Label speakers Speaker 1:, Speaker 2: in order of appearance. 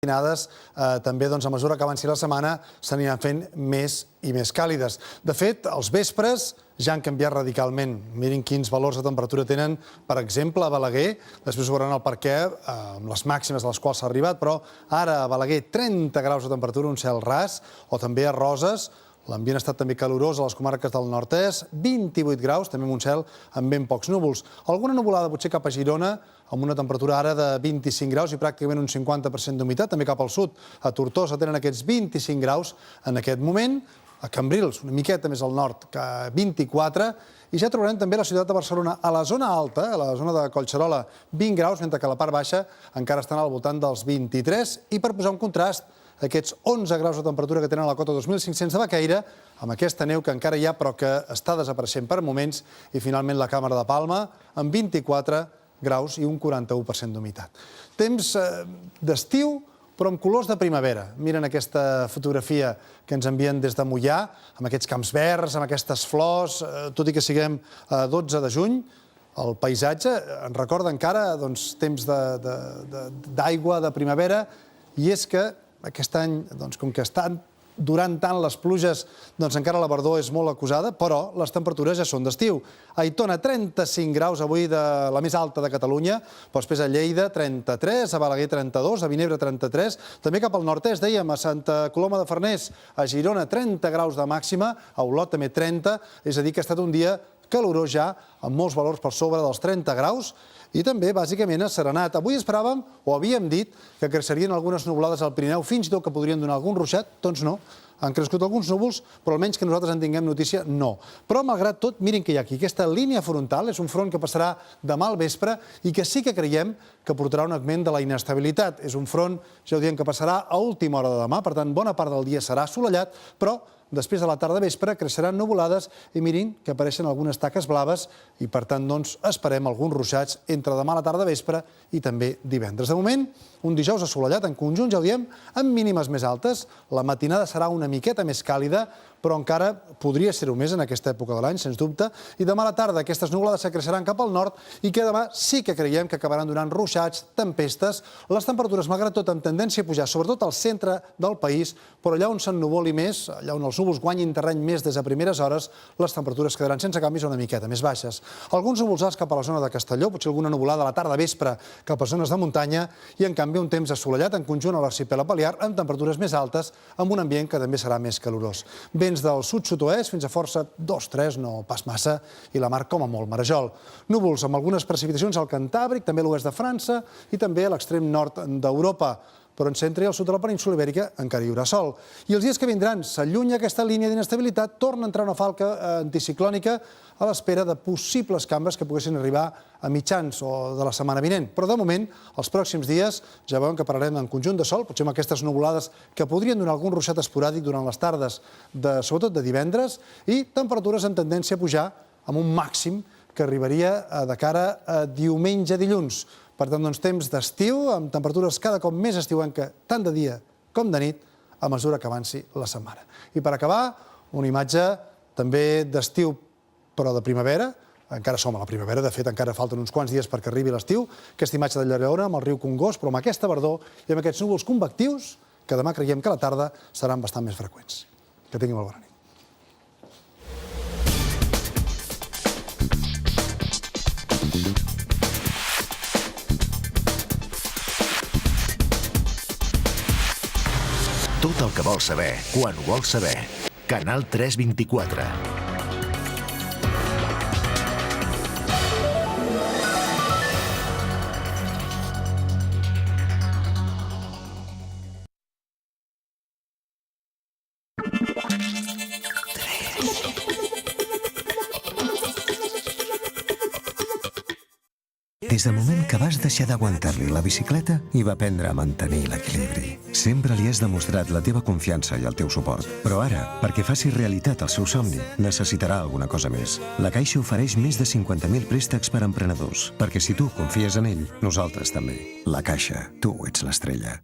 Speaker 1: també a mesura que avanci la setmana s'aniran fent més i més càlides. De fet, els vespres ja han canviat radicalment. Mirin quins valors de temperatura tenen, per exemple, a Balaguer. Després ho veuran el perquè, amb les màximes a les quals s'ha arribat, però ara a Balaguer 30 graus de temperatura, un cel ras, o també a Roses. L'ambient ha estat també calorós a les comarques del nord-est, 28 graus, també amb un cel amb ben pocs núvols. Alguna nuvolada potser cap a Girona, amb una temperatura ara de 25 graus i pràcticament un 50% d'humitat, també cap al sud. A Tortosa tenen aquests 25 graus en aquest moment, a Cambrils, una miqueta més al nord, que 24, i ja trobarem també la ciutat de Barcelona a la zona alta, a la zona de Collserola, 20 graus, mentre que a la part baixa encara estan al voltant dels 23, i per posar un contrast, aquests 11 graus de temperatura que tenen a la cota 2.500 de Baqueira, amb aquesta neu que encara hi ha però que està desapareixent per moments, i finalment la Càmera de Palma, amb 24 graus i un 41% d'humitat. Temps d'estiu, però amb colors de primavera. Miren aquesta fotografia que ens envien des de Moià, amb aquests camps verds, amb aquestes flors, tot i que siguem a 12 de juny, el paisatge ens recorda encara temps d'aigua, de primavera, i és que aquest any, com que estan durant tant les pluges, encara la verdor és molt acusada, però les temperatures ja són d'estiu. A Aitona, 35 graus avui, de la més alta de Catalunya, però després a Lleida, 33, a Balaguer, 32, a Vinebre, 33, també cap al nord-est, dèiem, a Santa Coloma de Farners, a Girona, 30 graus de màxima, a Olot també 30, és a dir, que ha estat un dia calorós ja, amb molts valors per sobre dels 30 graus, i també, bàsicament, asserenat. Avui esperàvem, o havíem dit, que creixerien algunes nuvolades al Pirineu, fins i tot que podrien donar algun ruixat, doncs no. Han crescut alguns núvols, però almenys que nosaltres en tinguem notícia, no. Però, malgrat tot, mirin que hi ha aquí. Aquesta línia frontal és un front que passarà demà al vespre i que sí que creiem que portarà un augment de la inestabilitat. És un front, ja ho diem, que passarà a última hora de demà, per tant, bona part del dia serà assolellat, però després de la tarda vespre creixeran nuvolades i mirin que apareixen algunes taques blaves i, per tant, esperem alguns ruixats entre demà a la tarda vespre i també divendres. De moment, un dijous assolellat en conjunt, ja ho diem, amb mínimes més altes. La matinada serà una miqueta més càlida, però encara podria ser-ho més en aquesta època de l'any, sens dubte. I demà a la tarda aquestes nuvolades se creixeran cap al nord i que demà sí que creiem que acabaran donant ruixats, tempestes. Les temperatures, malgrat tot, amb tendència a pujar, sobretot al centre del país, però allà on s'ennuvoli més, allà on els núvols guanyin terreny més des de primeres hores, les temperatures quedaran sense canvis o una miqueta més baixes. Alguns núvols alts cap a la zona de Castelló, potser alguna nuvolada a la tarda vespre cap a zones de muntanya i, en canvi, un temps assolellat en conjunt a l'arxipèlag balear amb temperatures més altes, amb un ambient que també serà més calorós. Vents del sud-sud-oest fins a força 2-3, no pas massa, i la mar com a molt marejol. Núvols amb algunes precipitacions al Cantàbric, també a l'oest de França i també a l'extrem nord d'Europa. Però en centre i al sud de la península Ibèrica encara hi haurà sol. I els dies que vindran s'allunya aquesta línia d'inestabilitat, torna a entrar una falca anticiclònica a l'espera de possibles canvis que poguessin arribar a mitjans o de la setmana vinent. Però de moment, els pròxims dies ja veuen que parlarem en conjunt de sol, potser amb aquestes nuvolades que podrien donar algun ruixat esporàdic durant les tardes, sobretot de divendres, i temperatures en tendència a pujar amb un màxim que arribaria de cara a diumenge-dilluns. Per tant, temps d'estiu, amb temperatures cada cop més estiuenca, tant de dia com de nit, a mesura que avanci la setmana. I per acabar, una imatge també d'estiu, però de primavera. Encara som a la primavera, de fet, encara falten uns quants dies perquè arribi l'estiu. Aquesta imatge de Lleona, amb el riu Congost, però amb aquesta verdor i amb aquests núvols convectius, que demà creiem que a la tarda seran bastant més freqüents. Que tinguin molt bona nit.
Speaker 2: Tot el que vols saber, quan ho vols saber. Canal 324.
Speaker 3: Des del moment que vas deixar d'aguantar-li la bicicleta, hi va aprendre a mantenir l'equilibri. Sempre li has demostrat la teva confiança i el teu suport. Però ara, perquè faci realitat el seu somni, necessitarà alguna cosa més. La Caixa ofereix més de 50.000 préstecs per a emprenedors, perquè si tu confies en ell, nosaltres també. La Caixa, tu ets l'estrella.